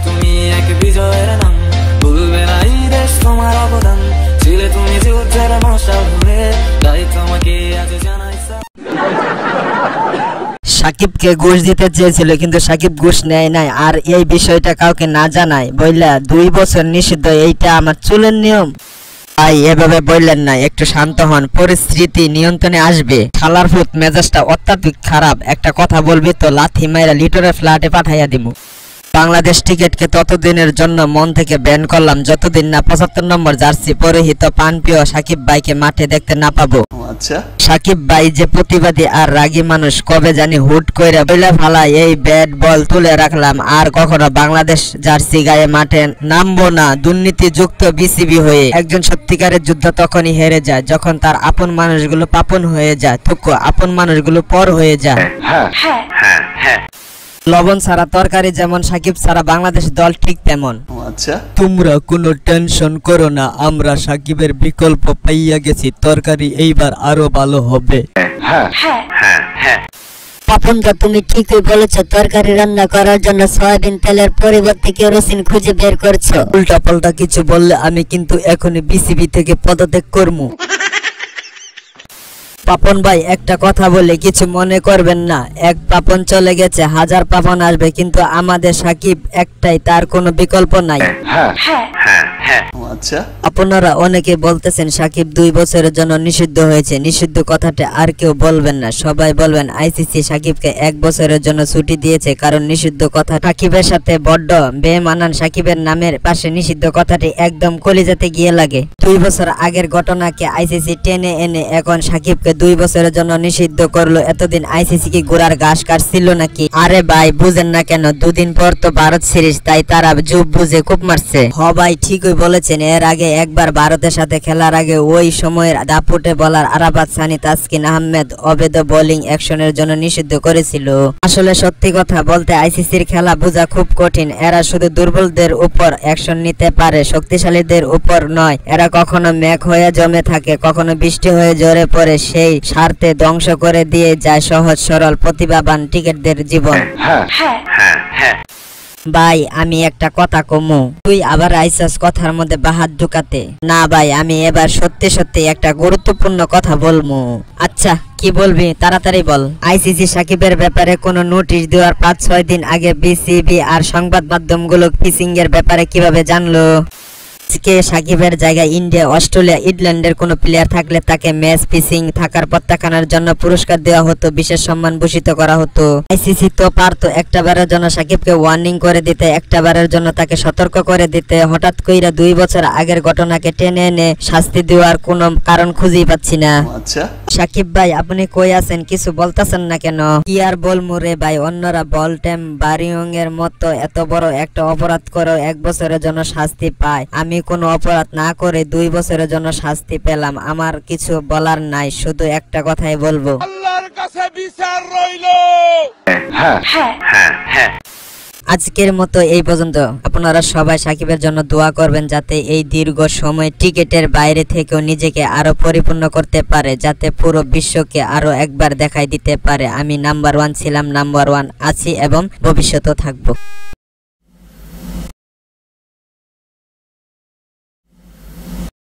তুমি এক বিজয়ের নাম, ভুলবে না এই দেশ তোমার অবদান, ছিলে তুমি যুদ্ধের মশাল হয়ে, তাই তোমাকে আজ জানাই। সাকিবকে ঘুষ দিতে চেয়েছিল কিন্তু সাকিব ঘুষ নেয় নাই, আর এই বিষয়টা কাউকে না জানায় বললা 2 বছর নিষিদ্ধ, এইটা আমার চুলের নিয়ম। ভাই এভাবে বললেন না, একটু শান্ত হন, পরিস্থিতি নিয়ন্ত্রণে আসবে। শালার ফুট মেজাজটা অত্যাধিক খারাপ, একটা কথা বলবি তো লাথি মাইরা লিটরের ফ্ল্যাটে পাঠাইয়া দিমু। বাংলাদেশ ক্রিকেটকে ততদিনের জন্য মন থেকে ব্যান করলাম যতদিন না 75 নম্বর জার্সি পরিহিত পানপ্রিয় সাকিব ভাইকে মাঠে দেখতে না পাবো। আচ্ছা, সাকিব ভাই যে প্রতিবাদী আর রাগী মানুষ, কবে জানি হুট কইরা বইলা ফালা এই ব্যাট বল তুলে রাখলাম, আর কখনো বাংলাদেশ জার্সি গায়ে মাঠে নামবো না। দুর্নীতি যুক্ত বিসিবি হয়ে একজন সত্যিকারের যুদ্ধ তখনই হেরে যায় যখন তার আপন মানুষগুলো পাপন হয়ে যায়, থুকো আপন মানুষগুলো পর হয়ে যায়। লবণ ছাড়া তরকারি যেমন, সাকিব ছাড়া বাংলাদেশ দল ঠিক তেমন। আচ্ছা, তোমরা কোনো টেনশন করো না, আমরা সাকিবের বিকল্প পাইয়া গেছি, তরকারি এইবার আরো ভালো হবে। পাপনদা তুমি ঠিকই বলেছো, তরকারি রান্না করার জন্য সয়াবিন তেলের পরিবর্তে কেরোসিন খুঁজে বের করছো। উল্টা পাল্টা কিছু বললে আমি কিন্তু এখনই বিসিবি থেকে পদত্যাগ করবো। পাপন ভাই একটা কথা বলে কিছু মনে করবেন না, এক পাপন চলে গেছে, 1000 পাপন আসবে, কিন্তু আমাদের সাকিব একটাই, তার কোনো বিকল্প নাই। আচ্ছা, আপনারা অনেকে বলতেছেন সাকিব 2 বছরের জন্য নিষিদ্ধ হয়েছে, নিষিদ্ধ কথাটা আর কেউ বলবেন না, সবাই বলবেন আইসিসি সাকিবকে 1 বছরের জন্য ছুটি দিয়েছে, কারণ নিষিদ্ধ কথা সাকিবের সাথে বড্ড বেমানান। সাকিবের নামের পাশে নিষিদ্ধ কথাটি একদম কলিজাতে গিয়ে লাগে। 2 বছর আগের ঘটনাকে আইসিসি টেনে এনে এখন সাকিবকে 2 বছরের জন্য নিষিদ্ধ করলো। এতদিন আইসিসি কি গোড়ার ঘাস কাটছিল নাকি? আরে ভাই বুঝেন না কেন, 2 দিন পর তো ভারত সিরিজ, তাই তারা জুব বুঝে খুব মারছে। হ ভাই ঠিকই বলেছেন, এর আগে একবার ভারতের সাথে খেলার আগে ওই সময়ের দাপুটে বলার আরাফাত সানি, তাসকিন আহমেদ অবৈধ বোলিং অ্যাকশনের জন্য নিষিদ্ধ করেছিল। আসলে সত্যি কথা বলতে আইসিসির খেলা বোঝা খুব কঠিন, এরা শুধু দুর্বলদের উপর অ্যাকশন নিতে পারে, শক্তিশালীদের উপর নয়। এরা কখনো মেঘ হয়ে জমে থাকে, কখনো বৃষ্টি হয়ে ঝরে পড়ে, সেই স্বার্থে ধ্বংস করে দিয়ে যায় সহজ সরল প্রতিভাবান ক্রিকেটারদের জীবন। ভাই আমি একটা কথা কমু, তুই আবার আইসাস কথার মধ্যে বাহাত ঢুকাতে। না ভাই, আমি এবার সত্যি সত্যি একটা গুরুত্বপূর্ণ কথা বলবো। আচ্ছা কি বলবি, তাড়াতাড়ি বল। আইসিসি সাকিবের ব্যাপারে কোনো নোটিশ দেওয়ার 5-6 দিন আগে বিসিবি আর সংবাদ মাধ্যমগুলো ফিশিং এর ব্যাপারে কিভাবে জানলো? সাকিবের জায়গায় ইন্ডিয়া, অস্ট্রেলিয়া, ইংল্যান্ডের কোনো প্লেয়ার থাকলে তাকে ম্যাচ ফিক্সিং থাকার প্রত্যাখ্যানের জন্য পুরস্কার দেওয়া হতো, বিশেষ সম্মান ভূষিত করা হতো। আইসিসি তো পারতো একটাবারের জন্য সাকিবকে ওয়ার্নিং করে দিতে, একটাবারের জন্য তাকে সতর্ক করে দিতে। হঠাৎ কইরা 2 বছর আগের ঘটনাকে টেনে এনে শাস্তি দেওয়ার কোনো কারণ খুঁজেই পাচ্ছি না। আচ্ছা সাকিব ভাই আপনি কই আছেন, কিছু বলতেছেন না কেন? কি আর বলমু রে ভাই, অন্যরা বলটেম বারিয়ং এর মতো এত বড় একটা অপরাধ করে 1 বছরের জন্য শাস্তি পায়, আমি কোনো অপরাধ না করে 2 বছরের জন্য শাস্তি পেলাম। আমার কিছু বলার নাই, শুধু একটা কথাই বলবো, আল্লাহর কাছে বিচার রইলো। আজকের মতো এই পর্যন্ত। আপনারা সবাই সাকিবের জন্য দোয়া করবেন যাতে এই দীর্ঘ সময় ক্রিকেটের বাইরে থেকেও নিজেকে আরো পরিপূর্ণ করতে পারে, যাতে পুরো বিশ্বকে আরো একবার দেখাই দিতে পারে আমি নাম্বার 1 ছিলাম, নাম্বার 1 আছি এবং ভবিষ্যতেও থাকবো।